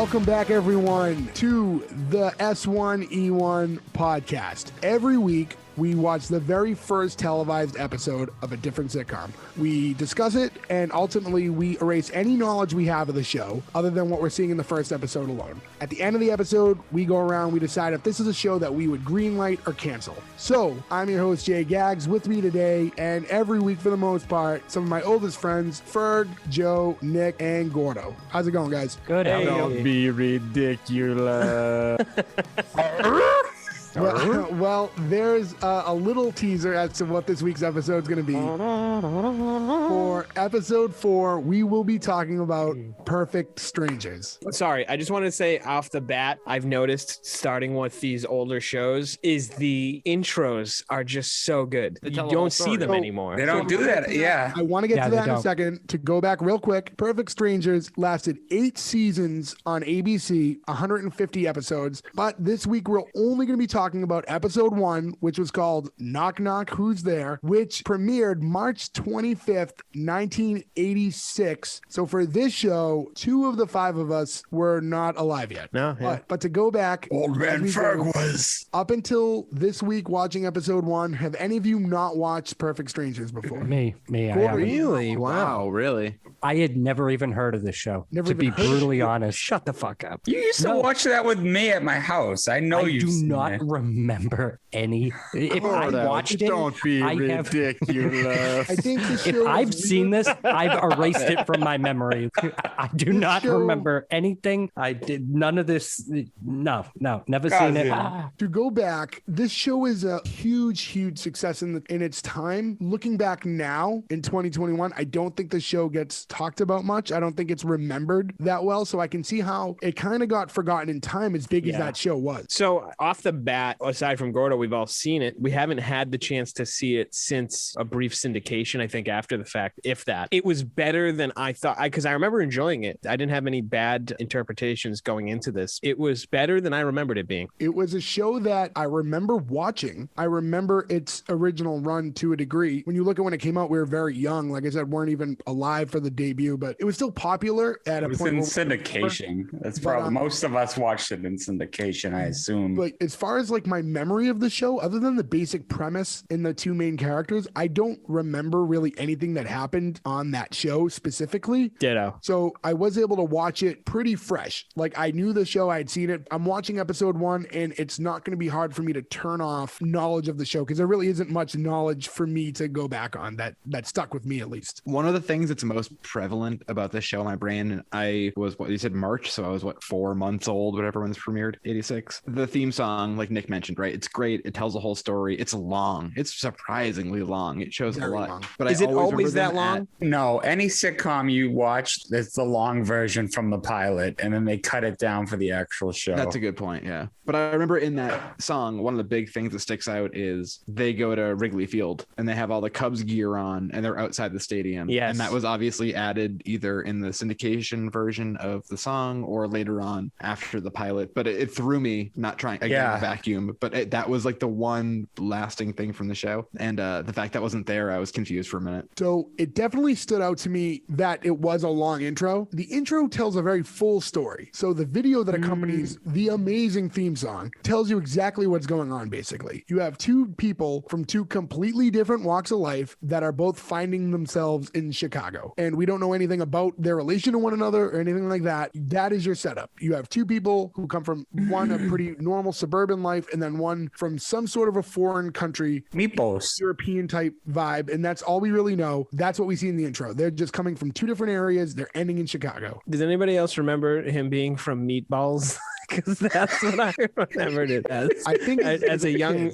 Welcome back, everyone, to the S1E1 podcast. Every week, we watch the very first televised episode of a different sitcom. We discuss it, and ultimately, we erase any knowledge we have of the show, other than what we're seeing in the first episode alone. At the end of the episode, we go around, we decide if this is a show that we would greenlight or cancel. So, I'm your host, Jay Gags, with me today, and every week for the most part, some of my oldest friends, Ferg, Joe, Nick, and Gordo. How's it going, guys? Good. Hey, don't be ridiculous. Well, there's a little teaser as to what this week's episode is going to be. For episode 4, we will be talking about Perfect Strangers. Sorry, I just want to say off the bat, I've noticed starting with these older shows is the intros are just so good. You don't see them anymore. They don't do that. Yeah. I want to get to that in a second. To go back real quick, Perfect Strangers lasted 8 seasons on ABC, 150 episodes. But this week, we're only going to be talking about episode 1, which was called Knock Knock Who's There, which premiered March 25th, 1986. So for this show, 2 of the 5 of us were not alive yet. No, yeah. But to go back, Old man Ferg was. Up until this week watching episode 1, have any of you not watched Perfect Strangers before? Me. Really? Wow, really? I had never even heard of this show. To be brutally honest, shut the fuck up. You used to watch that with me at my house. I know you do not remember any. If I watched it, don't be ridiculous. I think the show if I've seen this, I've erased it from my memory. I do not remember anything. I did none of this. No, never seen it. To go back, this show is a huge success in its time. Looking back now in 2021, I don't think the show gets talked about much. I don't think it's remembered that well. So I can see how it kind of got forgotten in time, as big as that show was. So off the bat, aside from Gordo, we've all seen it. We haven't had the chance to see it since a brief syndication, I think, after the fact, if that. It was better than I thought, because I remember enjoying it. I didn't have any bad interpretations going into this. It was better than I remembered it being. It was a show that I remember watching. I remember its original run to a degree. When you look at when it came out, we were very young. Like I said, weren't even alive for the debut, but it was still popular at a point. It was in syndication. That's probably most of us watched it in syndication, I assume. But as far as like my memory of the show, other than the basic premise and the 2 main characters, I don't remember really anything that happened on that show specifically. Ditto. So I was able to watch it pretty fresh. Like I knew the show, I had seen it. I'm watching episode 1, and it's not going to be hard for me to turn off knowledge of the show, because there really isn't much knowledge for me to go back on that stuck with me, at least. One of the things that's most prevalent about this show in my brain, I was, what you said, March, so I was 4 months old, whatever one's premiered, 86. The theme song, like Nick mentioned, right? It's great. It tells the whole story. It's long. It's surprisingly long. It shows a lot. Long. But is it always that long? No, any sitcom you watch, it's the long version from the pilot, and then they cut it down for the actual show. That's a good point, yeah. But I remember in that song, one of the big things that sticks out is they go to Wrigley Field, and they have all the Cubs gear on, and they're outside the stadium. Yes. And that was obviously added either in the syndication version of the song or later on after the pilot. But it threw me, not trying, again, vacuum, but that was like the one lasting thing from the show. And the fact that wasn't there, I was confused for a minute. So it definitely stood out to me that it was a long intro. The intro tells a very full story. So the video that accompanies the amazing theme song tells you exactly what's going on, basically. You have 2 people from 2 completely different walks of life that are both finding themselves in Chicago. And we don't know anything about their relation to one another or anything like that. That is your setup. You have 2 people who come from one, a pretty normal suburban life, and then one from some sort of a foreign country, Meatballs, European type vibe. And that's all we really know. That's what we see in the intro. They're just coming from 2 different areas. They're ending in Chicago. Does anybody else remember him being from Meatballs? Because that's what I remembered it as. I think as a young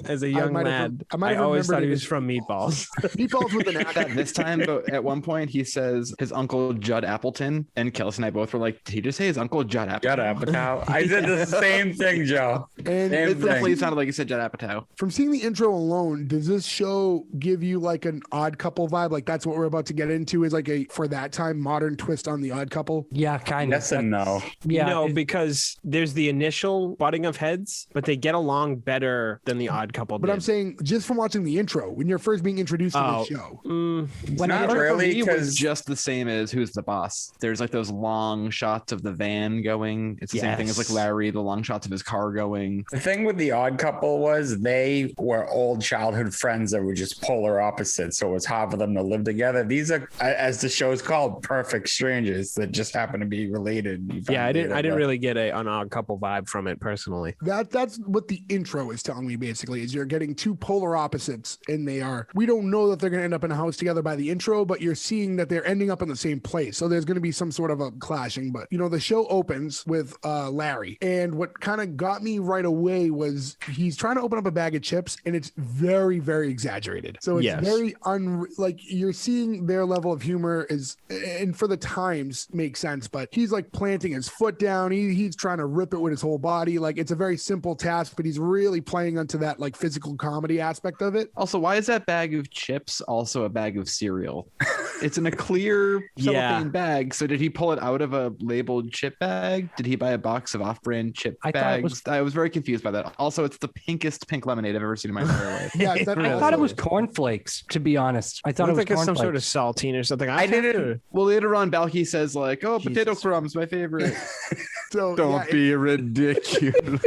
lad, I always thought he was from Meatballs. Meatballs with an accent. This time, but at one point he says his uncle Judd Appleton, and Kelsey and I both were like, did he just say his uncle Judd Appleton? Judd Apatow. I did the same thing, Joe. And Same It definitely thing. sounded like you said Judd Apatow. from seeing the intro alone, does this show give you like an Odd Couple vibe? Like that's what we're about to get into, is like a, for that time, modern twist on the Odd Couple? Yeah, kind of. Yes and no. Yeah, no, it- because there's the initial butting of heads, but they get along better than the Odd Couple But did. I'm saying just from watching the intro, when you're first being introduced to Oh. the show. when not I really, For me, it was because just the same as Who's the Boss. There's like those long shots of the van going. It's the same thing as like Yes. Larry, the long shots of his car going. the thing with the Odd Couple was they were old childhood friends that were just polar opposites. So it was hard for them to live together. These are, as the show's called, perfect strangers that just happen to be related. You yeah, I find didn't later, but- really get an Odd Couple vibe from it personally. That's what the intro is telling me, basically, is you're getting two polar opposites, and we don't know that they're going to end up in a house together by the intro, but you're seeing that they're ending up in the same place. So there's going to be some sort of a clashing. But, the show opens with Larry. And what kind of got me right away was he's trying to open up a bag of chips, and it's very, very exaggerated. So it's Yes. very, like, you're seeing their level of humor is, and for the times, makes sense. But he's like planting his foot down. He's trying to rip it with his whole body. Like, it's a very simple task, but he's really playing onto that, like, physical comedy aspect of it. Also, why is that bag of chips also a bag of cereal? It's in a clear cellophane Yeah. bag. So did he pull it out of a labeled chip bag? Did he buy a box of off-brand chip I thought it bags? I was very confused by that. Also, it's the pinkest pink lemonade I've ever seen in my entire life. Yeah, that I thought it was cornflakes, to be honest. I thought it was like it's some sort of cornflakes. saltine or something. I didn't. Well, later on, Balki says like, "Oh, potato Jesus. crumbs, my favorite." So, Don't yeah, be ridiculous.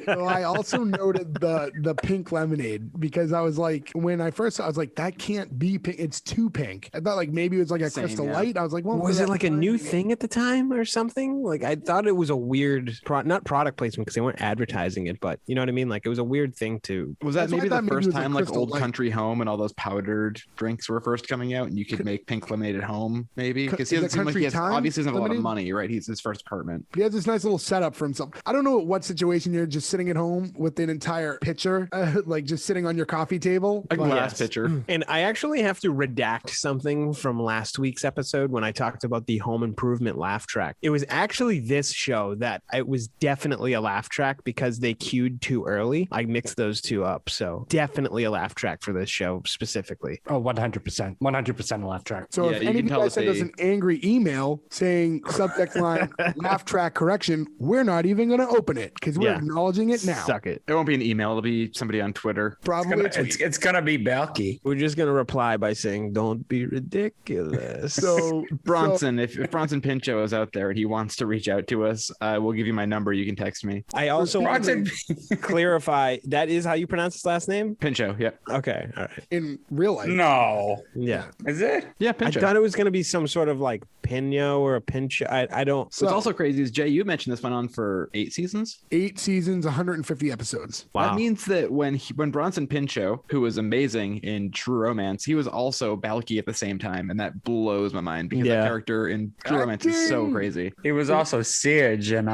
So I also noted the pink lemonade, because I was like, when I first saw it, I was like, that can't be pink. It's too pink. I thought like maybe it was like a Same, Crystal yeah. Light. I was like, well, Was for it that like a time- new thing at the time or something? Like I thought it was a weird, not product placement because they weren't advertising it, but you know what I mean? Like it was a weird thing to. Was that That's why I maybe thought the maybe it first was like time like Crystal Old Light. Country Home and all those powdered drinks were first coming out, and you could make pink lemonade at home? Maybe because he Is it doesn't seem like Country he has, Time obviously doesn't have a lot of lemonade? money, right? He's his first apartment. He has this nice little setup for himself. I don't know what situation you're just sitting at home with an entire pitcher, like just sitting on your coffee table. A But- glass Yes. pitcher. And I actually have to redact something from last week's episode when I talked about the home improvement laugh track. It was actually this show that it was definitely a laugh track because they cued too early. I mixed those two up. So definitely a laugh track for this show specifically. Oh, 100%. 100% a laugh track. So Yeah, if you any can of you tell guys that send us they- an angry email saying subject line laugh track correction, we're not even going to open it because we're Yeah. acknowledging it now. Suck it. It won't be an email. It'll be somebody on Twitter. Probably a tweet. It's gonna be Balki. We're just going to reply by saying, don't be ridiculous. So Bronson, if Bronson Pinchot is out there and he wants to reach out to us, we'll give you my number. You can text me. I also want to Bronson- clarify that is how you pronounce his last name? Pinchot, yeah. Okay. All right. in real life, No, Yeah. is it? Yeah, I Pinchot. thought it was going to be some sort of like Pino or a Pinch. I don't. So What's also crazy is, Jay, you mentioned this went on for 8 seasons. 8 seasons, 150 episodes. Wow. That means that when Bronson Pinchot, who was amazing in True Romance, he was also Balki at the same time, and that blows my mind because Yeah. that character in True Romance is so Acting. crazy. He was also Serge in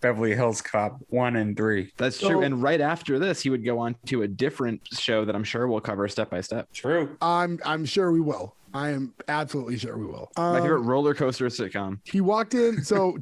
Beverly Hills Cop 1 and 3. That's So- true. And right after this, he would go on to a different show that I'm sure we'll cover step by step. True. I'm sure we will. I am absolutely sure we will. My favorite roller coaster sitcom. He walked in. So,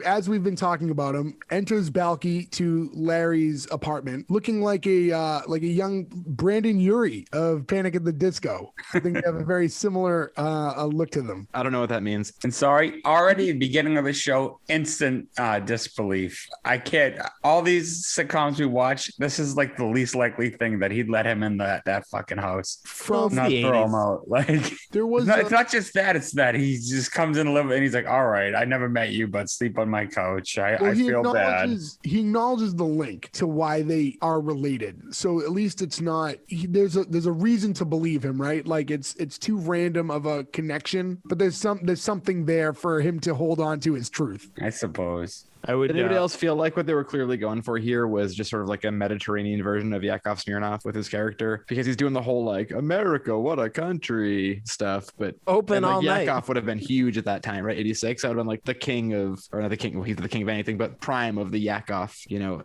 as we've been talking about him, enters Balki to Larry's apartment, looking like a young Brandon Urie of Panic at the Disco. I think they have a very similar look to them. I don't know what that means. And sorry, already beginning of the show, instant disbelief. I can't. All these sitcoms we watch, this is like the least likely thing that he'd let him in that fucking house. From Not the throw 80s. him out. Like there was it's not just that. It's that he just comes in a little and he's like, "All right, I never met you, but sleep on my couch. I feel bad." He acknowledges the link to why they are related. So at least it's not. There's a reason to believe him, right? Like it's too random of a connection, but there's something there for him to hold on to his truth. I suppose. I would. Did anybody else feel like what they were clearly going for here was just sort of like a Mediterranean version of Yakov Smirnoff with his character? Because he's doing the whole like, America, what a country stuff. But Open and, like, all night. Yakov would have been huge at that time, right? 86. I would have been like the king of, or not the king, well, he's the king of anything, but prime of the Yakov,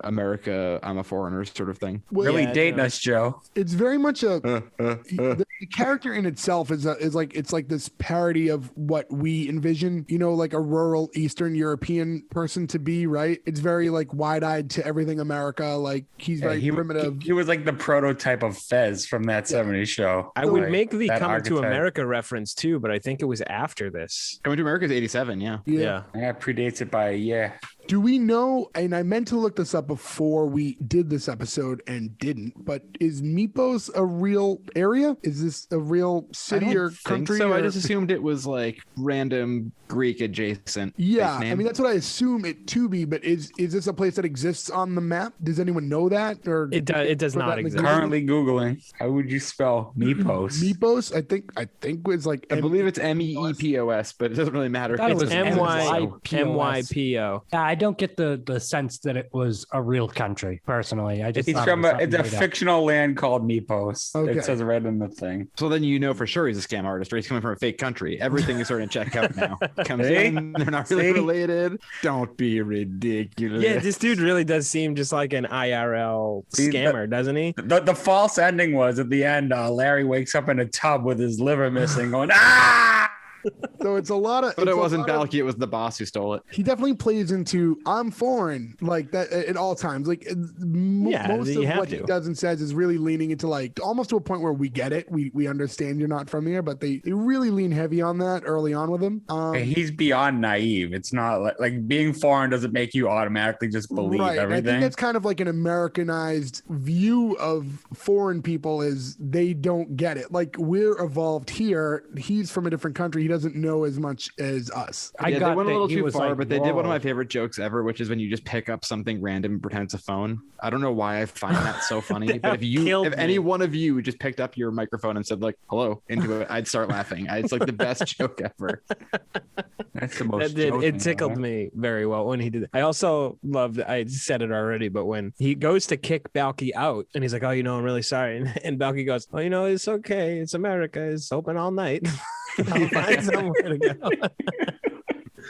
America, I'm a foreigner sort of thing. Well, Really Yeah, dating no. us, Joe. It's very much the character in itself is like it's like this parody of what we envision, like a rural Eastern European person to be, right? It's very like wide-eyed to everything America. Like he's very primitive. He was like the prototype of Fez from that 70s show. I would Like, make the that Coming to archetype. America reference too, but I think it was after this. Coming to America is 87. Yeah. Yeah. Yeah, it predates it by a year. Do we know, and I meant to look this up before we did this episode and didn't, but is Mypos a real area? Is this a real city or country? So or... I just assumed it was like random Greek adjacent. Yeah, name. I mean, that's what I assume it to be, but is this a place that exists on the map? Does anyone know that? Or It does not exist. Currently Googling. How would you spell Mypos? Mypos, I think was like I believe it's MEEPOS, but it doesn't really matter. thought it was MYPO. I don't get the sense that it was a real country, personally. I just It's thought from it was it's a something made up. fictional land called Mypos. Okay. It says right in the thing. So then you know for sure he's a scam artist, or he's coming from a fake country. Everything is starting to check out now. Comes See? in, they're not really See? related. Don't be ridiculous. Yeah, this dude really does seem just like an IRL See, scammer, doesn't he? The false ending was at the end, Larry wakes up in a tub with his liver missing, going, ah! So it's a lot of. But it's it a wasn't lot of- Balki, it was the boss who stole it. He definitely plays into I'm foreign like that at all times. Like most you of have what he to. does and says is really leaning into like almost to a point where we get it. We understand you're not from here, but they really lean heavy on that early on with him. He's beyond naive. It's not like being foreign doesn't make you automatically just believe right. And I everything. think that's kind of like an Americanized view of foreign people is they don't get it. Like we're evolved here. He's from a different country. He doesn't know as much as us. They got went a that little he too was far, like, but they did one of "Whoa." my favorite jokes ever, which is when you just pick up something random and pretend it's a phone. I don't know why I find that so funny, but killed if me. any one of you just picked up your microphone and said like "hello" into it, I'd start laughing. It's like the best joke ever. That's the most. It tickled me very well when he did it. I also loved, I said it already, but when he goes to kick Balki out and he's like, oh, I'm really sorry. And Balki goes, oh, it's okay. It's America. It's open all night. I'll find somewhere to go.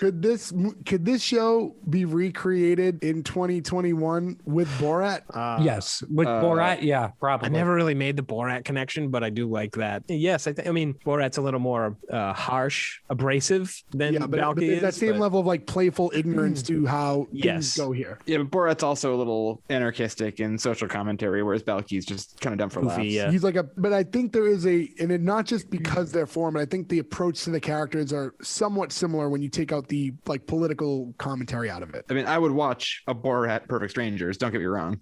Could this show be recreated in 2021 with Borat? Yes, with Borat, yeah, probably. I never really made the Borat connection, but I do like that. Yes, I mean, Borat's a little more harsh, abrasive than Yeah, but Balki is. that same but- level of like playful ignorance to how things Yes. go here. Yeah, but Borat's also a little anarchistic in social commentary, whereas Balki's just kind of dumb for Goofy, laughs. yeah. He's like but I think there is and it not just because they're foreign, but I think the approach to the characters are somewhat similar when you take out the like political commentary out of it. I mean, I would watch a Borat Perfect Strangers. Don't get me wrong.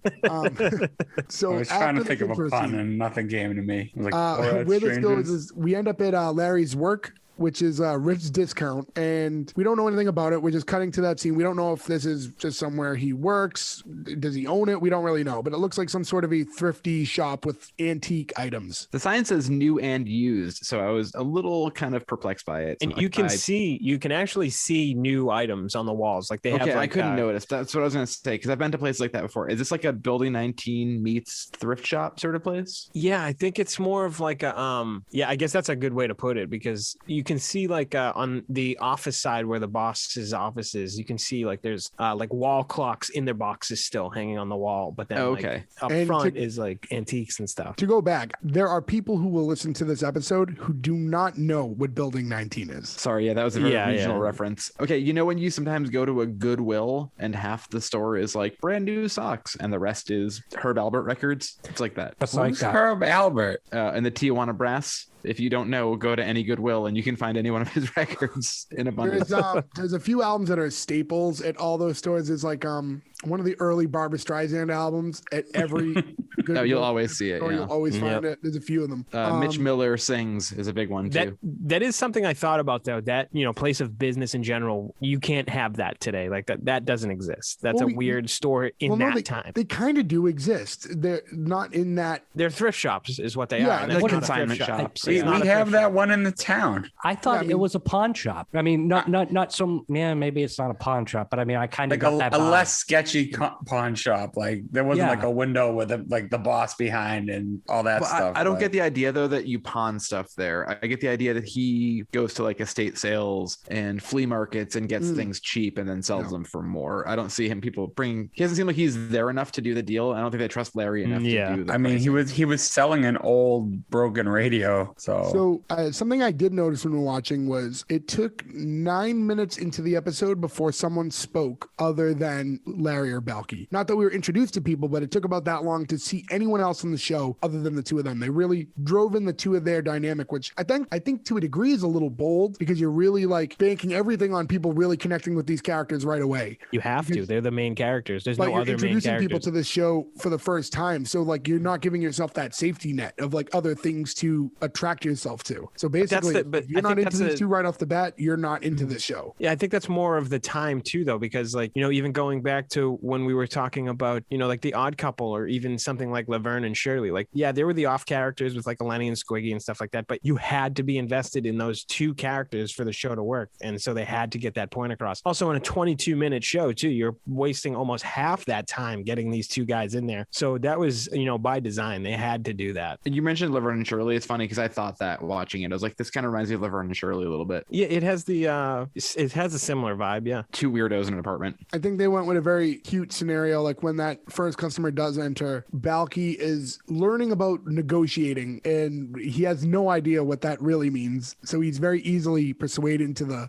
So I was trying to after think the of a intro pun scene, and nothing came to me. I was like, Borat where this goes strangers. is we end up at Larry's work, which is Rich's discount, and we don't know anything about it. We're just cutting to that scene. We don't know if this is just somewhere he works. Does he own it? We don't really know, but it looks like some sort of a thrifty shop with antique items. The sign says new and used, so I was a little kind of perplexed by it. And So, you like, can actually see new items on the walls. Like they have Okay, like, I couldn't notice. That's what I was going to say because I've been to places like that before. Is this like a Building 19 meets thrift shop sort of place? Yeah, I think it's more of like a I guess that's a good way to put it because you can see like on the office side where the boss's office is, you can see like there's like wall clocks in their boxes still hanging on the wall, but then Okay. like, up And front to- is like antiques and stuff. To go back, there are people who will listen to this episode who do not know what Building 19 is. Sorry, yeah, that was a very Yeah, regional yeah. reference. Okay, when you sometimes go to a Goodwill and half the store is like brand new socks and the rest is Herb Albert records? It's like that. Just like Who's that. Herb Albert? And the Tijuana Brass. If you don't know, go to any Goodwill and you can find any one of his records in abundance. There's a few albums that are staples at all those stores. There's like one of the early Barbra Streisand albums at every good No, you'll always see it. store. Yeah. You'll always find it. There's a few of them. Mitch Miller Sings is a big one too. That is something I thought about though. That place of business in general, you can't have that today. Like that doesn't exist. That's Well, a weird store in that time. They kind of do exist. They're not in that. They're thrift shops, is what they Yeah, are. like That's not a thrift consignment shop. shops. It's We not a have thrift that shop. one in the town. I thought I mean- it was a pawn shop. I mean, not some. Yeah, maybe it's not a pawn shop, but I mean, I kind of Like got that a vibe. less sketchy pawn shop. Like there wasn't Yeah. like a window with like the boss behind and all that stuff. I don't get the idea though that you pawn stuff there. I get the idea that he goes to like estate sales and flea markets and gets things cheap and then sells them for more. I don't see him he doesn't seem like he's there enough to do the deal. I don't think they trust Larry enough to do that. I mean, he was selling an old broken radio. So something I did notice when we were watching was it took 9 minutes into the episode before someone spoke other than Larry or Balki. Not that we were introduced to people, but it took about that long to see anyone else on the show other than the two of them. They really drove in the two of their dynamic, which I think to a degree is a little bold because you're really like banking everything on people really connecting with these characters right away. You have to. They're the main characters. There's no other main characters. Introducing people to this show for the first time. So like you're not giving yourself that safety net of like other things to attract yourself to. So basically, if you're not into these two right off the bat, you're not into this show. Yeah, I think that's more of the time too, though, because like, even going back to when we were talking about, like the Odd Couple or even something like Laverne and Shirley, like, yeah, they were the off characters with like Lenny and Squiggy and stuff like that, but you had to be invested in those two characters for the show to work. And so they had to get that point across. Also in a 22-minute show too, you're wasting almost half that time getting these two guys in there. So that was, by design, they had to do that. And you mentioned Laverne and Shirley. It's funny because I thought that watching it, I was like, this kind of reminds me of Laverne and Shirley a little bit. Yeah, it has a similar vibe. Yeah. Two weirdos in an apartment. I think they went with a very cute scenario. Like when that first customer does enter, Balki is learning about negotiating and he has no idea what that really means. So he's very easily persuaded into the,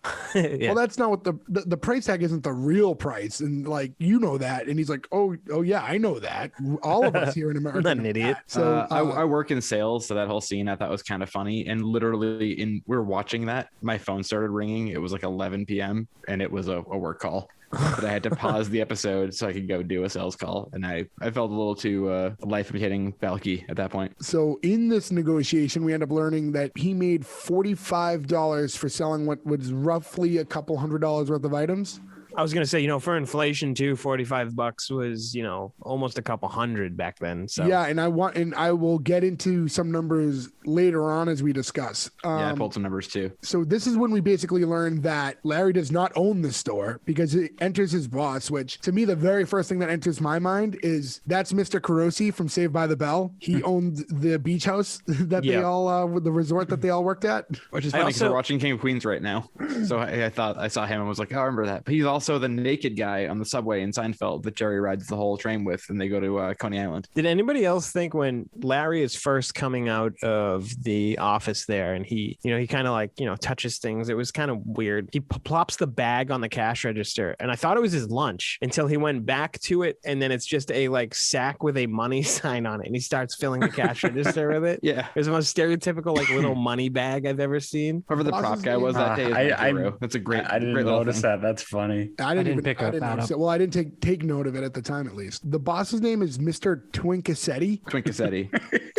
well, that's not what the price tag isn't the real price. And like, that. And he's like, oh yeah, I know that. All of us here in America. I'm not an idiot. So I work in sales. So that whole scene I thought was kind of funny. And literally we were watching that, my phone started ringing. It was like 11 p.m. and it was a work call. But I had to pause the episode so I could go do a sales call. And I felt a little too life imitating Balki at that point. So in this negotiation, we end up learning that he made $45 for selling what was roughly a couple $100 worth of items. I was going to say, for inflation too, $45 was, almost a couple hundred back then. So yeah. And I will get into some numbers later on as we discuss. I pulled some numbers too. So this is when we basically learned that Larry does not own the store because it enters his boss, which to me, the very first thing that enters my mind is that's Mr. Carosi from Saved by the Bell. He owned the beach house that they all, the resort that they all worked at. Which is funny because we're watching King of Queens right now. So I thought I saw him and was like, oh, I remember that. But he's also the naked guy on the subway in Seinfeld that Jerry rides the whole train with and they go to Coney Island. Did anybody else think when Larry is first coming out of the office there and he kind of like, touches things, it was kind of weird. He plops the bag on the cash register and I thought it was his lunch until he went back to it and then it's just a like sack with a money sign on it and he starts filling the cash register with it. Yeah. It was the most stereotypical like little money bag I've ever seen. Whoever the prop guy was that day is my hero. That's a great I didn't notice that. That's funny. I didn't pick up that up. Well, I didn't take note of it at the time, at least. The boss's name is Mr. Twinkasetti.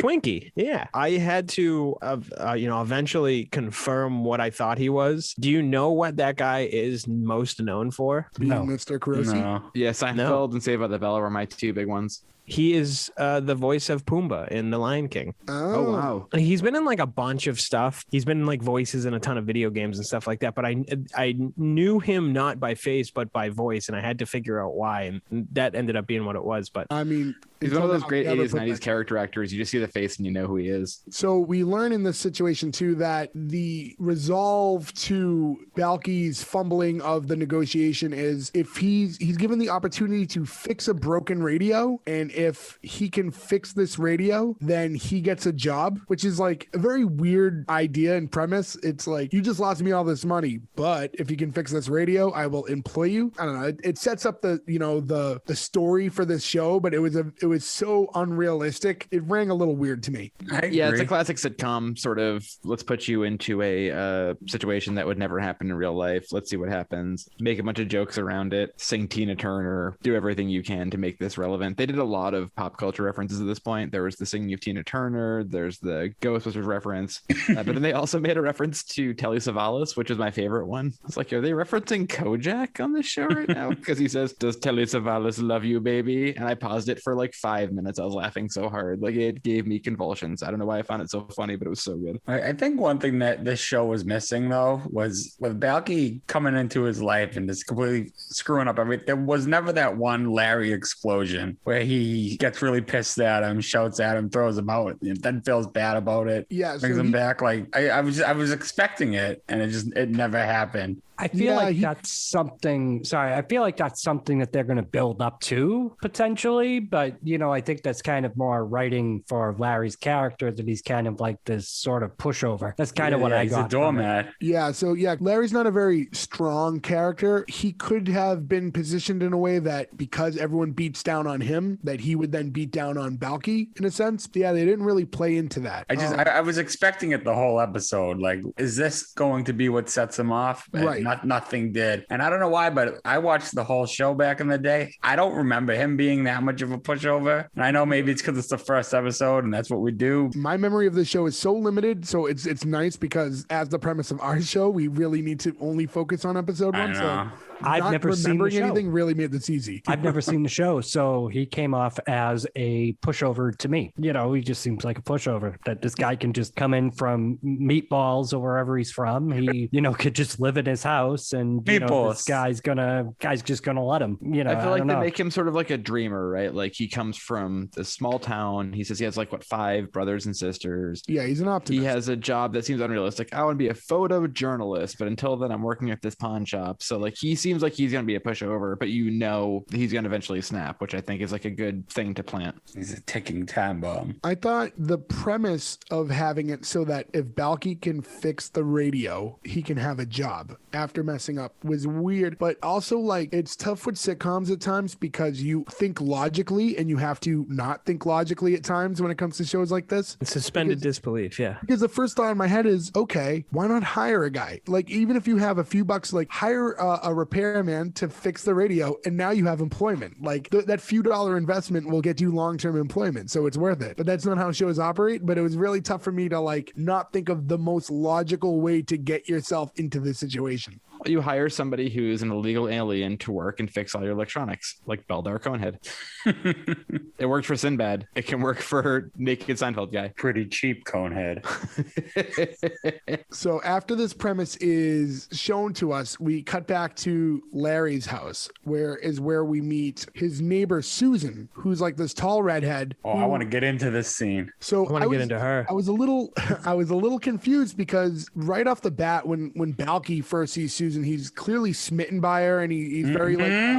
Twinkie. Yeah. I had to, eventually confirm what I thought he was. Do you know what that guy is most known for? Being Mr. Carosi? No. Yeah, Seinfeld and Saved by the Bell were my two big ones. He is the voice of Pumbaa in The Lion King. Oh, wow. He's been in like a bunch of stuff. He's been in like voices in a ton of video games and stuff like that. But I knew him not by face, but by voice. And I had to figure out why. And that ended up being what it was. But I mean, he's one of those great 80s, 90s character actors. You just see the face and you know who he is. So we learn in this situation, too, that the resolve to Balki's fumbling of the negotiation is if he's given the opportunity to fix a broken radio, and if he can fix this radio, then he gets a job, which is like a very weird idea and premise. It's like, you just lost me all this money, but if you can fix this radio, I will employ you. I don't know. It sets up the story for this show, but it was so unrealistic. It rang a little weird to me. Yeah, it's a classic sitcom sort of, let's put you into a situation that would never happen in real life. Let's see what happens. Make a bunch of jokes around it. Sing Tina Turner. Do everything you can to make this relevant. They did a lot of pop culture references at this point. There was the singing of Tina Turner. There's the Ghostbusters reference. But then they also made a reference to Telly Savalas, which is my favorite one. It's like, are they referencing Kojak on this show right now? Because he says, "Does Telly Savalas love you, baby?" And I paused it for like 5 minutes. I was laughing so hard, like it gave me convulsions. I don't know why I found it so funny, but it was so good. I think one thing that this show was missing though was with Balki coming into his life and just completely screwing up everything. There was never that one Larry explosion where he gets really pissed at him, shouts at him, throws him out, and then feels bad about it. Yeah, brings him back. Like I was expecting it, and it never happened. I feel like that's something. Sorry, I feel like that's something that they're going to build up to potentially. But I think that's kind of more writing for Larry's character, that he's kind of like this sort of pushover. That's kind of what I got. He's a doormat. Yeah. So Larry's not a very strong character. He could have been positioned in a way that because everyone beats down on him, that he would then beat down on Balki in a sense. Yeah, they didn't really play into that. I was expecting it the whole episode. Like, is this going to be what sets him off? Right. Nothing did. And I don't know why, but I watched the whole show back in the day. I don't remember him being that much of a pushover. And I know maybe it's because it's the first episode and that's what we do. My memory of the show is so limited. So it's nice because as the premise of our show, we really need to only focus on episode one. So I've never seen the show. Anything really made this easy. I've never seen the show, so he came off as a pushover to me. He just seems like a pushover, that this guy can just come in from Meatballs or wherever he's from. He, could just live in his house, and this guy's just gonna let him. I feel like they make him sort of like a dreamer, right? Like he comes from this small town. He says he has 5 brothers and sisters. Yeah, he's an optimist. He has a job that seems unrealistic. I want to be a photojournalist, but until then, I'm working at this pawn shop. So he seems like he's going to be a pushover, but he's going to eventually snap, which I think is like a good thing to plant. He's a ticking time bomb. I thought the premise of having it so that if Balki can fix the radio, he can have a job after messing up was weird, but also it's tough with sitcoms at times because you think logically and you have to not think logically at times when it comes to shows like this. Suspended disbelief, yeah. Because the first thought in my head is, okay, why not hire a guy? Even if you have a few bucks, hire a repairman to fix the radio, and now you have employment. That few dollar investment will get you long-term employment, so it's worth it. But that's not how shows operate. But it was really tough for me to not think of the most logical way to get yourself into this situation. You hire somebody who's an illegal alien to work and fix all your electronics, like Beldar Conehead. It worked for Sinbad. It can work for Naked Seinfeld guy. Pretty cheap Conehead. So after this premise is shown to us, we cut back to Larry's house, where we meet his neighbor Susan, who's this tall redhead. Oh, I want to get into this scene. So I want to get into her. I was a little confused because right off the bat, when Balki first sees Susan, he's clearly smitten by her, and he's very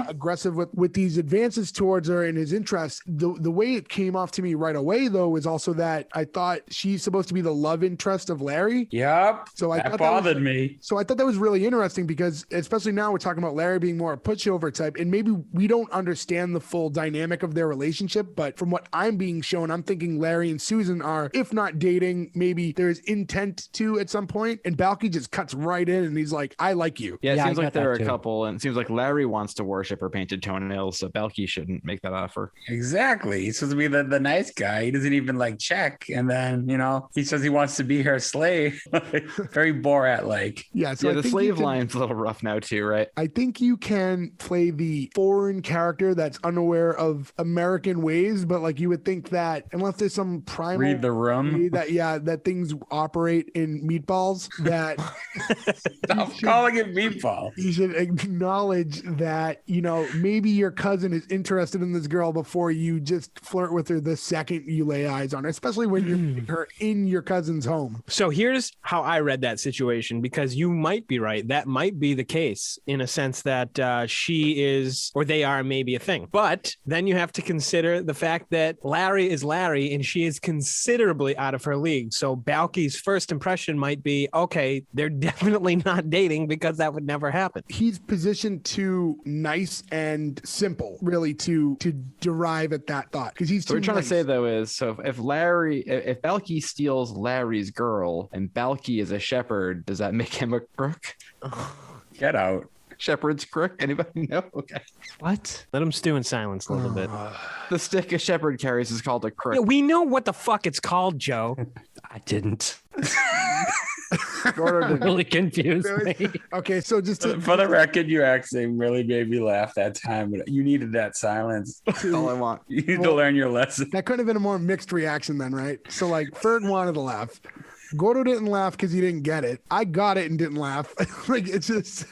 aggressive with these advances towards her and his interest. The way it came off to me right away, though, was also that I thought she's supposed to be the love interest of Larry. Yep. So that bothered me. So I thought that was really interesting because, especially now, we're talking about Larry being more a pushover type, and maybe we don't understand the full dynamic of their relationship. But from what I'm being shown, I'm thinking Larry and Susan are, if not dating, maybe there's intent to at some point. And Balki just cuts right in, and he's like, "I like you." Yeah, it seems like they're a couple, and it seems like Larry wants to worship her painted toenails, so Balki shouldn't make that offer. Exactly. He's supposed to be the nice guy. He doesn't even check, and then he says he wants to be her slave. Very Borat-like. Yeah. So the slave line's a little rough now too, right? I think you can play the foreign character that's unaware of American ways, but you would think that unless there's some primal read the room that things operate in Meatballs, that stop calling it Meatball. You should acknowledge that maybe your cousin is interested in this girl before you just flirt with her the second you lay eyes on her, especially when you're meeting her in your cousin's home. So here's how I read that situation, because you might be right. That might be the case in a sense that she is, or they are maybe a thing. But then you have to consider the fact that Larry is Larry and she is considerably out of her league. So Balki's first impression might be, okay, they're definitely not dating because that would never happen. He's positioned too nice and simple, really, to derive at that thought, because he's. So what we're trying to say though is, so if Balki steals Larry's girl and Balki is a shepherd, does that make him a crook? Get out. Shepherd's crook? Anybody know? Okay. What? Let him stew in silence a little bit. The stick a shepherd carries is called a crook. Yeah, we know what the fuck it's called, Joe. I didn't. Gordo really confused me. Okay, so just to, For the record, you actually really made me laugh that time, but you needed that silence. That's all I want. You need to learn your lesson. that couldn't have been a more mixed reaction then, right? So like Ferg wanted to laugh. Gordo didn't laugh because he didn't get it. I got it and didn't laugh. Like it's just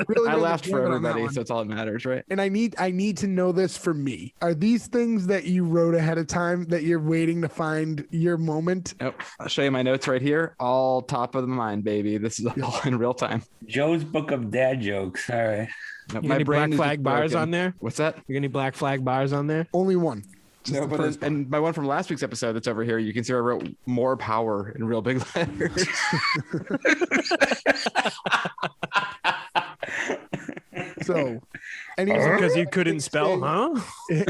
really. I laughed for on that everybody, one. so it's all that matters, right? And I need to know this for me. Are these things that you wrote ahead of time that you're waiting to find your moment? Nope. I'll show you my notes right here. All top of the mind, baby. This is all in real time. Joe's book of dad jokes. All right. Nope, You got any black is flag just bars broken. on there? What's that? You got any black flag bars on there? Only one. Just No, the but first part. and my one from last week's episode that's over here, you can see I wrote more power in real big letters. So, Because you couldn't spell, huh?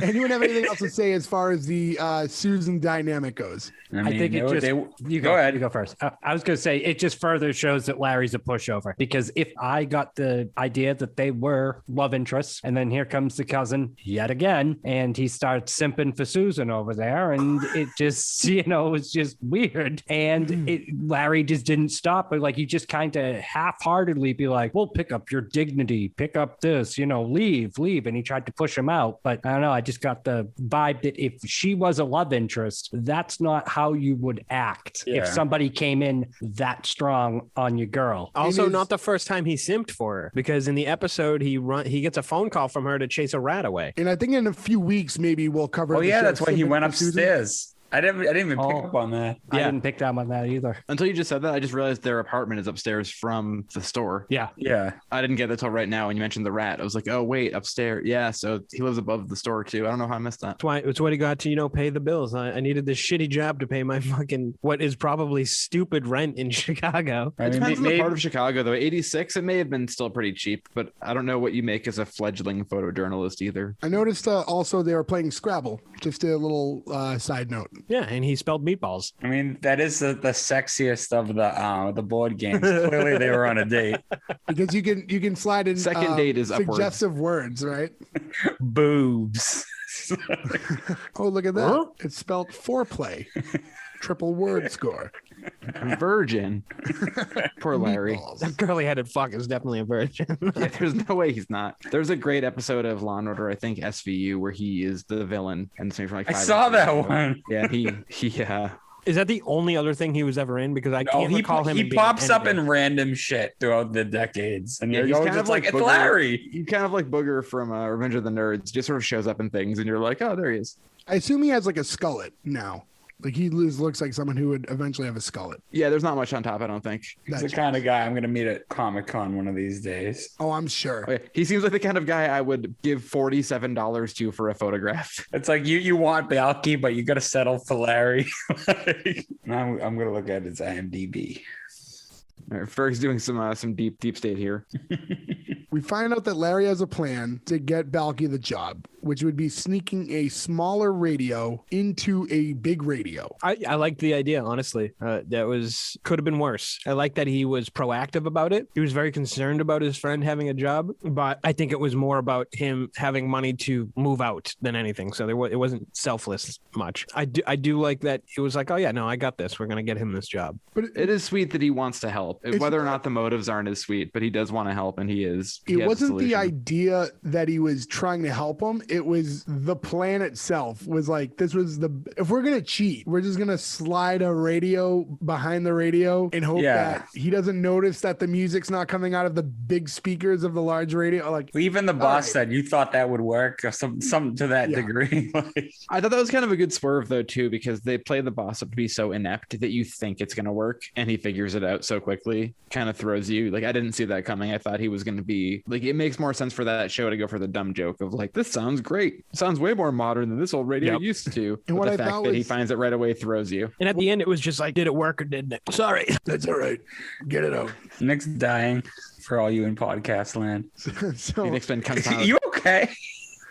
anyone have anything else to say as far as the Susan dynamic goes? I think it just you go ahead. You go first. I was going to say it just further shows that Larry's a pushover, because if I got the idea that they were love interests, and then here comes the cousin yet again, and he starts simping for Susan over there, and it just it's just weird. And Larry just didn't stop, but like he just kind of half-heartedly be like, "Well, pick up your dignity, pick up this, leave," and he tried to push him out. But I don't know. I just got the vibe that if she was a love interest, that's not how you would act Yeah. if somebody came in that strong on your girl. Also, is- not the first time he simped for her, because in the episode he gets a phone call from her to chase a rat away. And I think in a few weeks maybe we'll cover. Oh the yeah, show that's why he Simping went for Susan. upstairs. I didn't even pick Oh. up on that. I Yeah. didn't pick that on that either. Until you just said that, I just realized their apartment is upstairs from the store. Yeah. Yeah. I didn't get that till right now when you mentioned the rat. I was like, oh wait, upstairs. Yeah, so he lives above the store too. I don't know how I missed that. It's what he got to, pay the bills. I needed this shitty job to pay my fucking, what is probably stupid rent in Chicago. I It mean, depends on the maybe, part of Chicago though. 86, it may have been still pretty cheap, but I don't know what you make as a fledgling photojournalist either. I noticed also they were playing Scrabble. Just a little side note. Yeah, and he spelled meatballs. I mean, that is the sexiest of the board games. Clearly, they were on a date. Because you can slide in Second date is upwards. suggestive words, right? Boobs. Oh, look at that. Huh? It's spelled foreplay. Triple word score. Virgin. Poor Larry. Meatballs. That curly-headed fuck is definitely a virgin. Yeah, there's no way he's not. There's a great episode of Law and Order, I think S1E1, where he is the villain, and it's maybe from like I 5 saw that episodes ago. one. Yeah, he Is that the only other thing he was ever in? Because I No, can't recall him. he in being pops up anything. in random shit throughout the decades, and Yeah, you're he's always kind just of like it's Booger. Larry. He's kind of like Booger from Revenge of the Nerds. Just sort of shows up in things, and you're like, oh, there he is. I assume he has like a skullet now. Like he looks like someone who would eventually have a skullet. Yeah, there's not much on top, I don't think. He's the kind of guy I'm gonna meet at Comic-Con one of these days. Oh, I'm sure. Oh, yeah. He seems like the kind of guy I would give $47 to for a photograph. It's like you want Balki, but you got to settle for Larry. Now I'm gonna look at his IMDb. All right, Ferg's doing some deep state here. We find out that Larry has a plan to get Balki the job, which would be sneaking a smaller radio into a big radio. I liked the idea, honestly. Could have been worse. I like that he was proactive about it. He was very concerned about his friend having a job, but I think it was more about him having money to move out than anything. So it wasn't selfless much. I do like that he was like, oh yeah, no, I got this. We're gonna get him this job. But It is sweet that he wants to help, It's whether or not- not the motives aren't as sweet, but he does want to help, and he is. He it has a wasn't the solution. idea that he was trying to help him. It was the plan itself was like, if we're going to cheat, we're just going to slide a radio behind the radio and hope Yeah. that he doesn't notice that the music's not coming out of the big speakers of the large radio. Like, Even the boss right. said you thought that would work, or something to that Yeah. degree. Like, I thought that was kind of a good swerve though too, because they play the boss up to be so inept that you think it's going to work, and he figures it out so quickly. Kind of throws you. Like I didn't see that coming. I thought he was going to be like, it makes more sense for that show to go for the dumb joke of like, this sounds great. It sounds way more modern than this old radio Yep. used to. And But what the I fact thought that he was- finds it right away throws you. And at the end, it was just like, did it work or didn't it? Sorry. that's all right. Get it out. Nick's dying for all you in podcast land. So He thinks Ben comes out. You okay?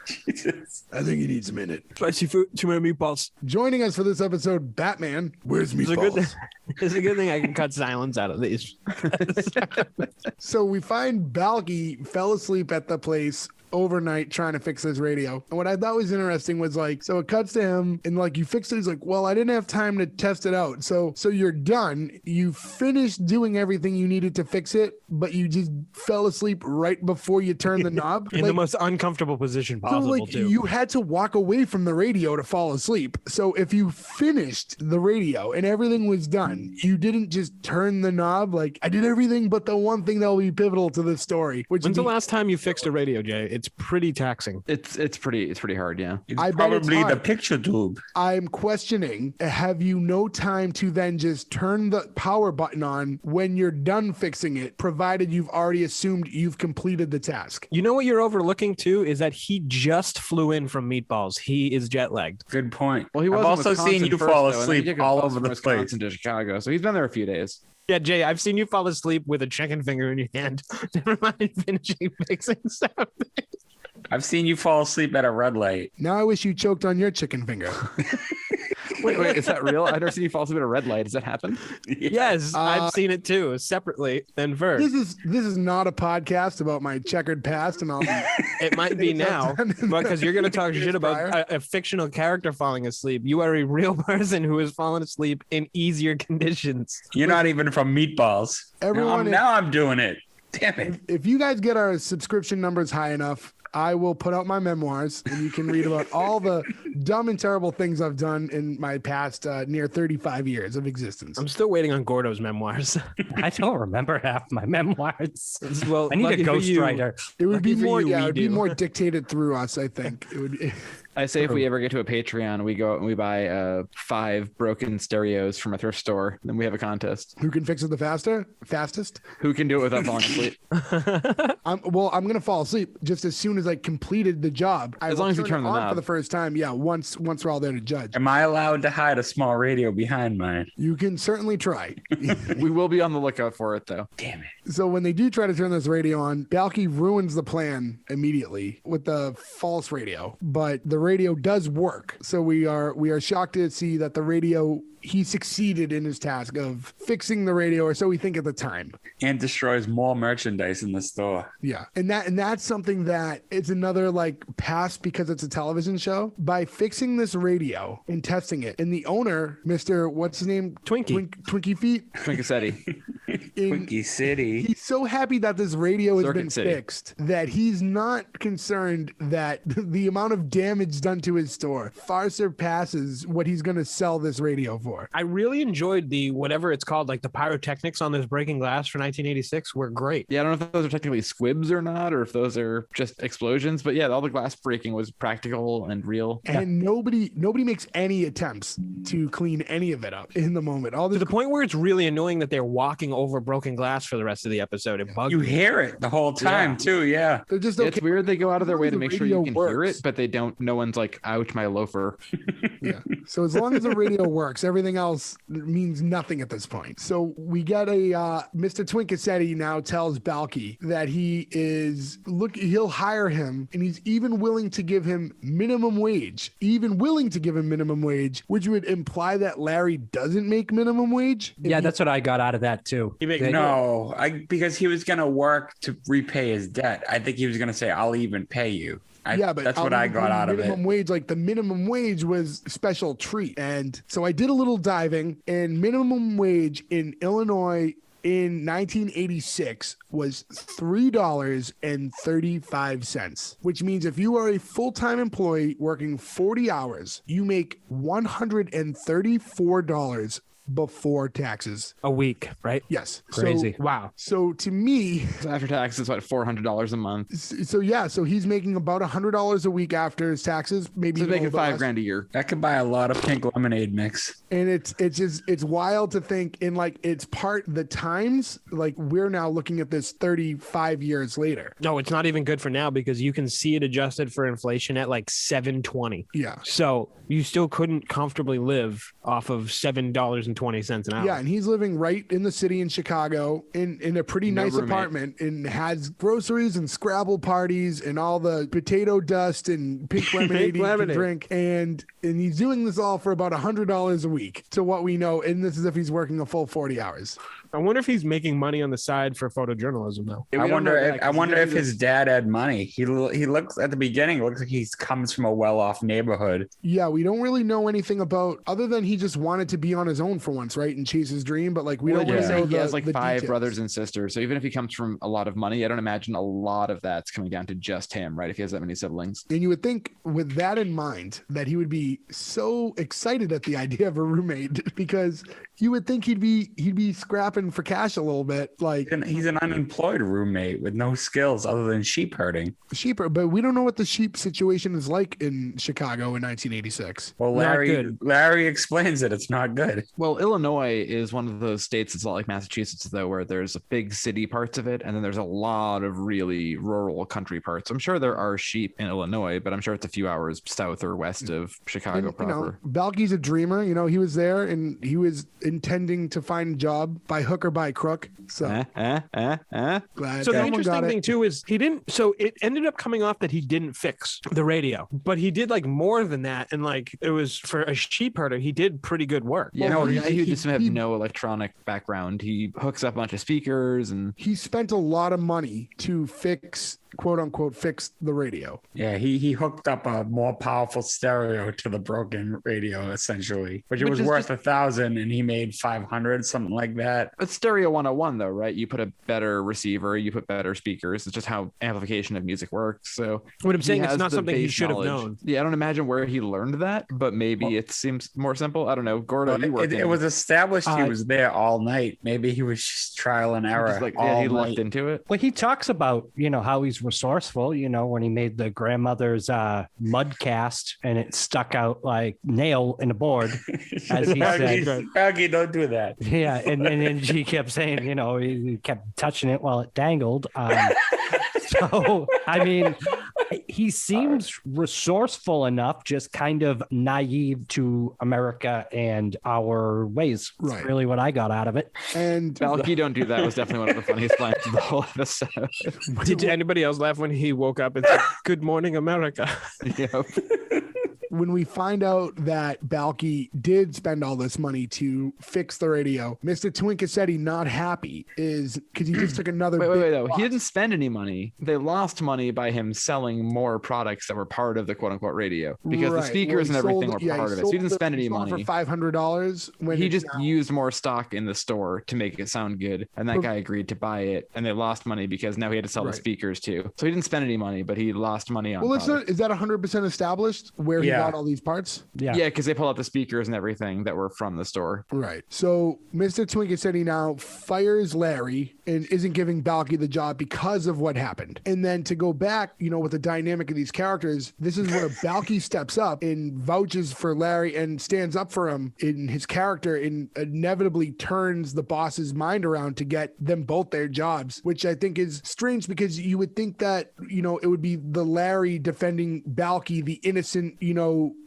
Jesus. I think he needs a minute. Spicy food, too many meatballs. Joining us for this episode, Batman. Where's It's a good, Meatballs? It's a good thing I can cut silence out of these. So we find Balki fell asleep at the place overnight trying to fix his radio. And what I thought was interesting was like, so it cuts to him and like, you fixed it. He's like, well, I didn't have time to test it out. So you're done. You finished doing everything you needed to fix it, but you just fell asleep right before you turned the knob. In the most uncomfortable position possible, too. You had to walk away from the radio to fall asleep. So if you finished the radio and everything was done, you didn't just turn the knob. Like, I did everything but the one thing that will be pivotal to this story. When's the last time you fixed a radio, Jay? It's pretty taxing. It's pretty hard, yeah. It's probably the picture tube. I'm questioning, have you no time to then just turn the power button on when you're done fixing it, provided you've already assumed you've completed the task? You know what you're overlooking too is that he just flew in from Meatballs. He is jet lagged. Good point. Well, he I've was also seen you fall asleep all over the place. Wisconsin to Chicago, so he's been there a few days. Yeah, Jay, I've seen you fall asleep with a chicken finger in your hand. Never mind finishing fixing something. I've seen you fall asleep at a red light. Now I wish you choked on your chicken finger. Wait, is that real? I've never seen you fall asleep at a red light. Does that happen? Yes, I've seen it too, separately than Vert. This is not a podcast about my checkered past, and all. It might be now, because you're going to talk shit about a fictional character falling asleep. You are a real person who has fallen asleep in easier conditions. You're not even from Meatballs. Now I'm doing it. Damn it. If you guys get our subscription numbers high enough, I will put out my memoirs and you can read about all the dumb and terrible things I've done in my past near 35 years of existence. I'm still waiting on Gordo's memoirs. I don't remember half my memoirs. Well, I need a ghostwriter. It would be more, it would be more dictated through us, I think. It would. I say if we ever get to a Patreon, we go out and we buy 5 broken stereos from a thrift store. Then we have a contest. Who can fix it the fastest? Who can do it without falling asleep? I'm going to fall asleep just as soon as I completed the job. As long as you turn the knob. For the first time, yeah, once we're all there to judge. Am I allowed to hide a small radio behind mine? You can certainly try. We will be on the lookout for it, though. Damn it. So when they do try to turn this radio on, Balki ruins the plan immediately with the false radio. But the radio does work. So we are shocked to see that the radio, he succeeded in his task of fixing the radio, or so we think at the time. And destroys more merchandise in the store. Yeah. And that's something that it's another like pass because it's a television show. By fixing this radio and testing it, and the owner, Mr. what's his name? Twinkie Feet? Twinkacity. Twinkie City. He's so happy that this radio has Circuit been City. fixed that he's not concerned that the amount of damage done to his store far surpasses what he's going to sell this radio for. I really enjoyed the whatever it's called, like the pyrotechnics on this breaking glass for 1986 were great. Yeah, I don't know if those are technically squibs or not, or if those are just explosions. But yeah, all the glass breaking was practical and real. And nobody makes any attempts to clean any of it up in the moment. All this To the point where it's really annoying that they're walking over broken glass for the rest of the episode. It bugged You me. hear it the whole time too, yeah. they're just okay. It's weird they go out of their way to The make sure you radio can hear works. it, but they don't. No one's like, ouch, my loafer. Yeah. So as long as the radio works, everything else means nothing at this point. So we get a Mr. Twinkacetti now tells Balki that he'll hire him, and he's even willing to give him minimum wage. Which would imply that Larry doesn't make minimum wage. Yeah, that's what I got out of that too. Because he was gonna work to repay his debt. I think he was gonna say, "I'll even pay you." But that's what I got out of it. Minimum wage, like the minimum wage was special treat. And so I did a little diving, and minimum wage in Illinois in 1986 was $3.35, which means if you are a full-time employee working 40 hours, you make $134 before taxes A week, right? Yes. Crazy. Wow. So to me, So after taxes, it's what, $400 a month. so he's making about $100 a week after his taxes, maybe So even making a little bit less. $5,000 a year. That could buy a lot of pink lemonade mix. And it's wild to think in like it's part the times, like we're now looking at this 35 years later. No, it's not even good for now because you can see it adjusted for inflation at like $7.20. Yeah. So you still couldn't comfortably live off of $7.20 20 cents an hour. Yeah, and he's living right in the city in Chicago in a pretty nice roommate. apartment, and has groceries and Scrabble parties and all the potato dust and pink lemonade he can drink. And he's doing this all for about $100 a week, to what we know. And this is if he's working a full 40 hours. I wonder if he's making money on the side for photojournalism, though. I wonder if his dad had money. He looks at the beginning. It looks like he comes from a well-off neighborhood. Yeah, we don't really know anything about, other than he just wanted to be on his own for once, right, and chase his dream. But like, we don't really know. He has like 5 details. brothers and sisters. So even if he comes from a lot of money, I don't imagine a lot of that's coming down to just him, right? If he has that many siblings. And you would think, with that in mind, that he would be so excited at the idea of a roommate, because you would think he'd be scrapping for cash a little bit. Like, He's an unemployed roommate with no skills other than sheep herding. But we don't know what the sheep situation is like in Chicago in 1986. Well, Larry explains it. It's not good. Well, Illinois is one of those states. It's a lot like Massachusetts, though, where there's big city parts of it, and then there's a lot of really rural country parts. I'm sure there are sheep in Illinois, but I'm sure it's a few hours south or west of Chicago proper. Balki's a dreamer. He was there, and he was intending to find a job by hook or by crook. So glad. So the interesting thing too is he didn't. So it ended up coming off that he didn't fix the radio, but he did like more than that, and like it was for a sheep herder. He did pretty good work. Yeah, he just have no electronic background. He hooks up a bunch of speakers, and he spent a lot of money to fix, quote unquote, fix the radio. Yeah, he hooked up a more powerful stereo to the broken radio, essentially, which was worth $1,000, and he made 500, something like that. It's stereo 101, though, right? You put a better receiver, you put better speakers. It's just how amplification of music works. So what I'm saying, it's not something he should have known. Yeah, I don't imagine where he learned that, but maybe it seems more simple. I don't know. Gordo, it was established he was there all night. Maybe he was just trial and error. He looked into it. Well, he talks about, how he's resourceful, when he made the grandmother's mud cast and it stuck out like nail in a board, as he said. Balki, don't do that. Yeah, and then she kept saying, he kept touching it while it dangled. So, I mean, he seems resourceful enough, just kind of naive to America and our ways. Right. That's really what I got out of it. And Balki, don't do that was definitely one of the funniest lines of the whole episode. Did anybody else laugh when he woke up and said, "Good morning, America"? Yep. When we find out that Balki did spend all this money to fix the radio, Mr. Twinkasetti not happy is because he just took another. Wait, though. He didn't spend any money. They lost money by him selling more products that were part of the quote unquote radio, because the speakers and everything were part of it. So he didn't spend any money for $500 when he just used more stock in the store to make it sound good. And that guy agreed to buy it, and they lost money because now he had to sell the speakers too. So he didn't spend any money, but he lost money on. Well, is that 100% established where he got all these parts? Yeah, because they pull out the speakers and everything that were from the store. Right. So Mr. Twinkasetti now fires Larry and isn't giving Balki the job because of what happened. And then to go back, with the dynamic of these characters, this is where Balki steps up and vouches for Larry and stands up for him in his character, and inevitably turns the boss's mind around to get them both their jobs, which I think is strange, because you would think that, it would be the Larry defending Balki, the innocent,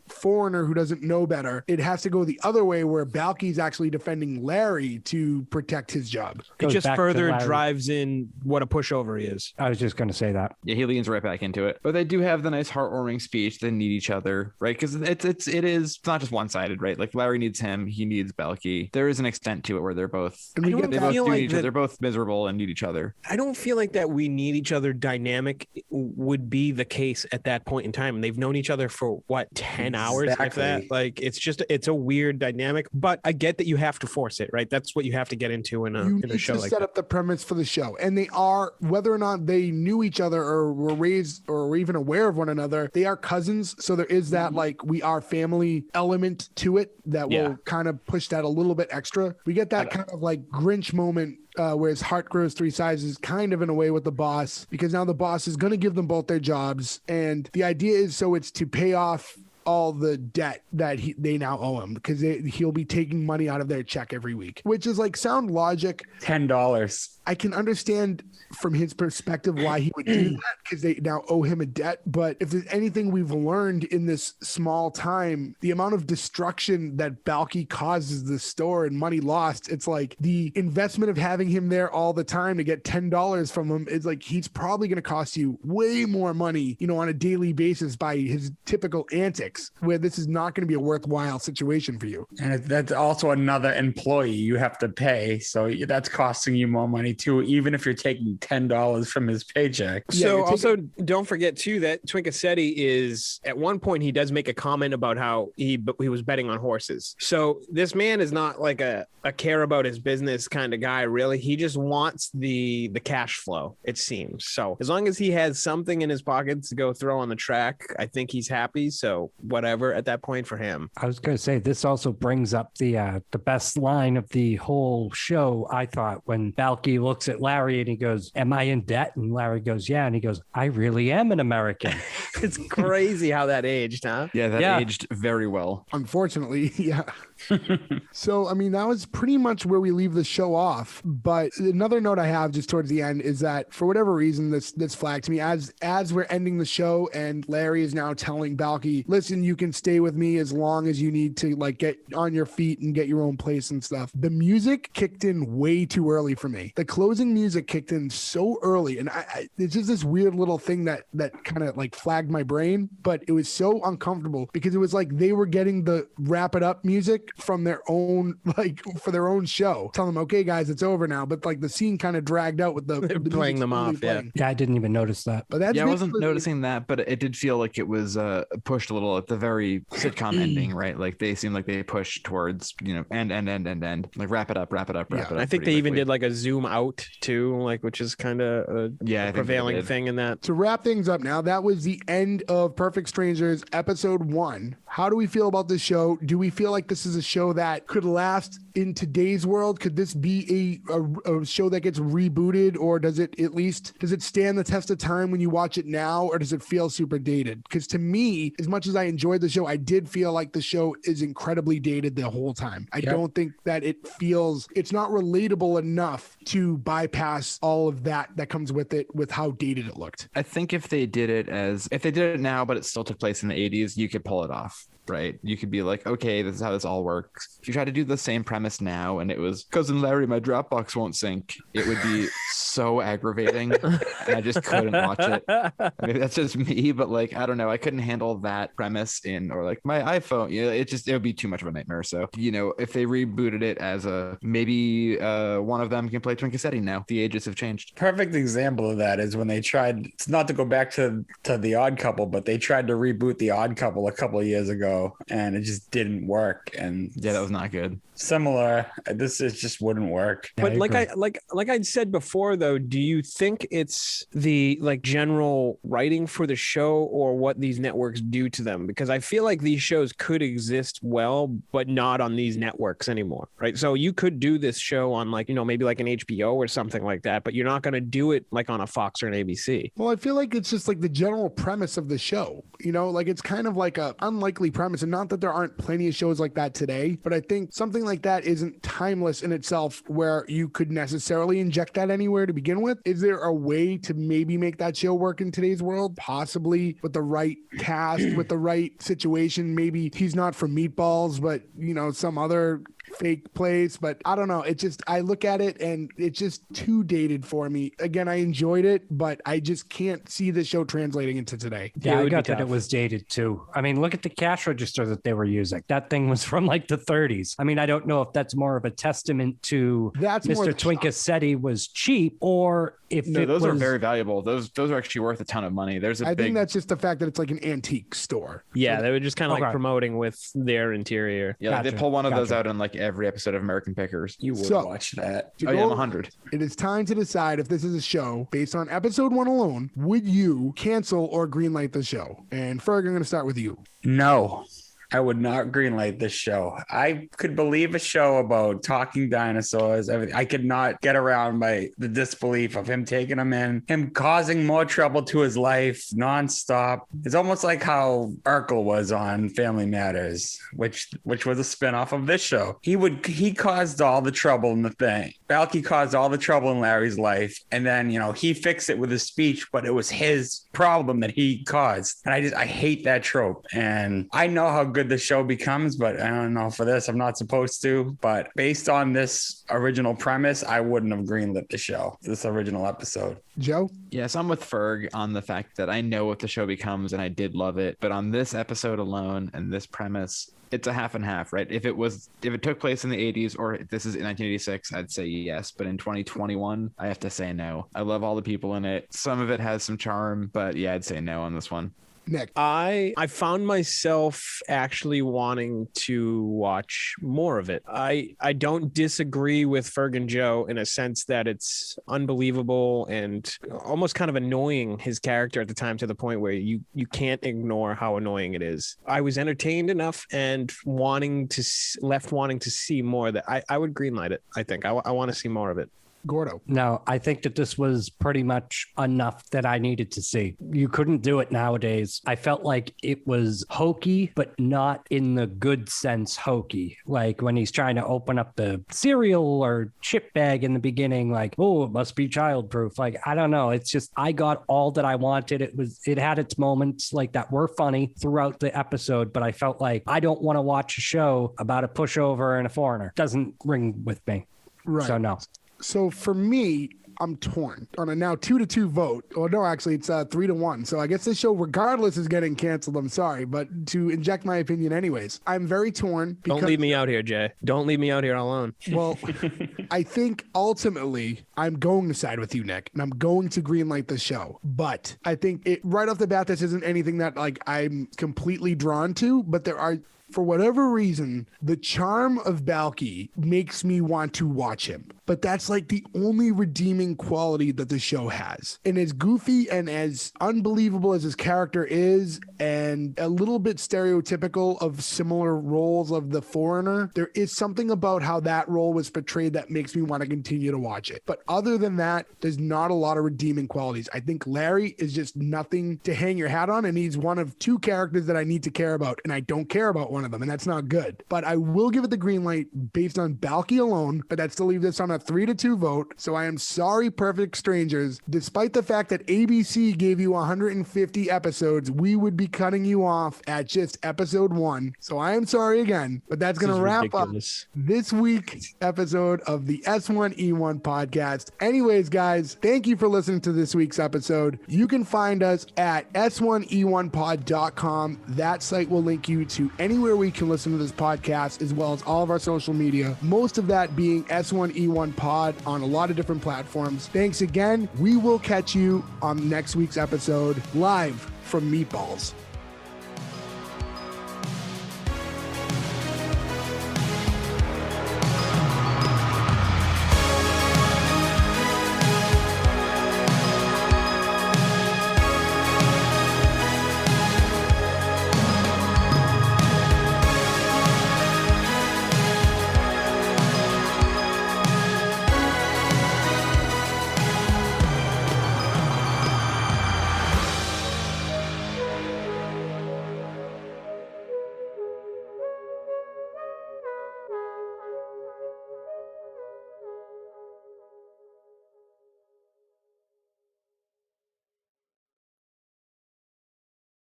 foreigner who doesn't know better. It has to go the other way, where Balki's actually defending Larry to protect his job. It just further drives in what a pushover he is. I was just going to say that. Yeah, he leans right back into it. But they do have the nice heartwarming speech. They need each other, right? Because it's not just one-sided, right? Like Larry needs him, he needs Balki. There is an extent to it where they're both they're both miserable and need each other. I don't feel like that we need each other dynamic would be the case at that point in time. And they've known each other for 10 hours, if that. Like, it's a weird dynamic, but I get that you have to force it, right? That's what you have to get into in a show like that. You need to set up the premise for the show, and they are, whether or not they knew each other or were raised or were even aware of one another, they are cousins. So there is that like we are family element to it that will kind of push that a little bit extra. We get that kind of like Grinch moment where his heart grows 3 sizes, kind of in a way with the boss, because now the boss is going to give them both their jobs, and the idea is so it's to pay off all the debt that they now owe him, because he'll be taking money out of their check every week, which is like sound logic. $10. I can understand from his perspective why he would do that, because they now owe him a debt. But if there's anything we've learned in this small time, the amount of destruction that Balki causes the store and money lost, it's like the investment of having him there all the time to get $10 from him is like, he's probably going to cost you way more money, on a daily basis by his typical antics, where this is not going to be a worthwhile situation for you. And that's also another employee you have to pay. So that's costing you more money too, even if you're taking $10 from his paycheck. So also don't forget too that Twinkasetti is, at one point he does make a comment about how he was betting on horses. So this man is not like a care about his business kind of guy, really. He just wants the cash flow, it seems. So as long as he has something in his pockets to go throw on the track, I think he's happy. So whatever at that point for him. I was going to say, this also brings up the best line of the whole show, I thought, when Balki looks at Larry and he goes, "Am I in debt?" And Larry goes, "Yeah." And he goes, "I really am an American." It's crazy how that aged, huh? Yeah, that aged very well. Unfortunately, yeah. So, I mean, that was pretty much where we leave the show off. But another note I have just towards the end is that for whatever reason, this flagged to me as we're ending the show, and Larry is now telling Balki, "Listen, you can stay with me as long as you need to, like, get on your feet and get your own place and stuff." The music kicked in way too early for me. The closing music kicked in so early, and it's just this weird little thing that kind of like flagged my brain, but it was so uncomfortable because it was like they were getting the wrap it up music from their own, like, for their own show, telling them, "Okay guys, it's over now," but like the scene kind of dragged out with the playing them off. Yeah, I didn't even notice that. But that's I wasn't noticing that, but it did feel like it was pushed a little at the very sitcom ending, right? Like they seemed like they pushed towards, end, like wrap it up. I think they even did like a zoom out too, like, which is kind of a prevailing thing in that. To wrap things up now, that was the end of Perfect Strangers episode 1. How do we feel about this show? Do we feel like this is a show that could last in today's world? Could this be a show that gets rebooted, or does it stand the test of time when you watch it now, or does it feel super dated? Because to me, as much as I enjoyed the show, I did feel like the show is incredibly dated the whole time. I don't think that it's not relatable enough to bypass all of that comes with it, with how dated it looked. I think if they did it now, but it still took place in the 80s, you could pull it off. Right. You could be like, okay, this is how this all works. If you try to do the same premise now and it was, "Cousin Larry, my Dropbox won't sync," it would be so aggravating. And I just couldn't watch it. Maybe that's just me, but like, I don't know. I couldn't handle that premise or like my iPhone. It would be too much of a nightmare. So, if they rebooted it as maybe one of them can play Twinkasetti now. The ages have changed. Perfect example of that is when they tried, it's not to go back to The Odd Couple, but they tried to reboot The Odd Couple a couple of years ago, and it just didn't work. And yeah, that was not good. Similar, just wouldn't work. But like I said before, though, do you think it's the like general writing for the show or what these networks do to them? Because I feel like these shows could exist well, but not on these networks anymore, right? So you could do this show on like, maybe like an HBO or something like that, but you're not going to do it like on a Fox or an ABC. Well, I feel like it's just like the general premise of the show, like it's kind of like a unlikely premise, and not that there aren't plenty of shows like that today, but I think something like that isn't timeless in itself where you could necessarily inject that anywhere to begin with. Is there a way to maybe make that show work in today's world? Possibly, with the right cast, with the right situation. Maybe he's not from Meatballs, but some other fake place, but I don't know. I look at it and it's just too dated for me. Again, I enjoyed it, but I just can't see the show translating into today. Yeah, I got that it was dated too. I mean, look at the cash register that they were using. That thing was from like the 30s. I mean, I don't know if that's more of a testament to Mr. Twinkasetti was cheap, or if those are very valuable. Those are actually worth a ton of money. I think that's just the fact that it's like an antique store. Yeah, they were just kind of like promoting with their interior. Yeah, gotcha. They pull one of those out in like every episode of American Pickers. You would watch that. Oh yeah, I'm 100. It is time to decide if this is a show based on episode 1 alone. Would you cancel or greenlight the show? And Ferg, I'm going to start with you. No. I would not greenlight this show. I could believe a show about talking dinosaurs, everything. I could not get around by the disbelief of him taking them in, him causing more trouble to his life nonstop. It's almost like how Urkel was on Family Matters, which was a spinoff of this show. He caused all the trouble in the thing. Balki caused all the trouble in Larry's life, and then he fixed it with his speech, but it was his problem that he caused. And I hate that trope. And I know how good the show becomes, but I don't know for this. I'm not supposed to. But based on this original premise, I wouldn't have greenlit the show, this original episode. Joe? Yes, I'm with Ferg on the fact that I know what the show becomes and I did love it. But on this episode alone and this premise, it's a half and half, right? If it took place in the 80s or this is in 1986, I'd say yes. But in 2021, I have to say no. I love all the people in it. Some of it has some charm, but yeah, I'd say no on this one. Nick? I found myself actually wanting to watch more of it. I don't disagree with Ferg and Joe in a sense that it's unbelievable and almost kind of annoying, his character at the time, to the point where you can't ignore how annoying it is. I was entertained enough and wanting to see more that I would greenlight it. I think I want to see more of it. Gordo? No, I think that this was pretty much enough that I needed to see. You couldn't do it nowadays. I felt like it was hokey, but not in the good sense hokey. Like when he's trying to open up the cereal or chip bag in the beginning, like, oh, it must be childproof. Like, I don't know. It's just, I got all that I wanted. It had its moments like that were funny throughout the episode, but I felt like I don't want to watch a show about a pushover and a foreigner. Doesn't ring with me. Right. So no. So for me, I'm torn on a now 2-2 vote. Or no, actually, it's 3-1. So I guess this show, regardless, is getting canceled. I'm sorry, but to inject my opinion anyways, I'm very torn. Don't leave me out here, Jay. Don't leave me out here alone. Well, I think ultimately I'm going to side with you, Nick, and I'm going to greenlight the show. But I think right off the bat, this isn't anything that like I'm completely drawn to, but there are, for whatever reason, the charm of Balki makes me want to watch him. But that's like the only redeeming quality that the show has. And as goofy and as unbelievable as his character is, and a little bit stereotypical of similar roles of the foreigner, there is something about how that role was portrayed that makes me want to continue to watch it. But other than that, there's not a lot of redeeming qualities. I think Larry is just nothing to hang your hat on, and he's one of two characters that I need to care about, and I don't care about one of them, and that's not good. But I will give it the green light based on Balki alone, but that still leaves us on a 3-2 vote. So I am sorry, Perfect Strangers. Despite the fact that ABC gave you 150 episodes, we would be cutting you off at just episode 1. So I am sorry again, but that's going to wrap up this week's episode of the S1E1 podcast. Anyways, guys, thank you for listening to this week's episode. You can find us at s1e1pod.com. That site will link you to anywhere we can listen to this podcast, as well as all of our social media, most of that being S1E1 Pod on a lot of different platforms. Thanks again. We will catch you on next week's episode live from Meatballs.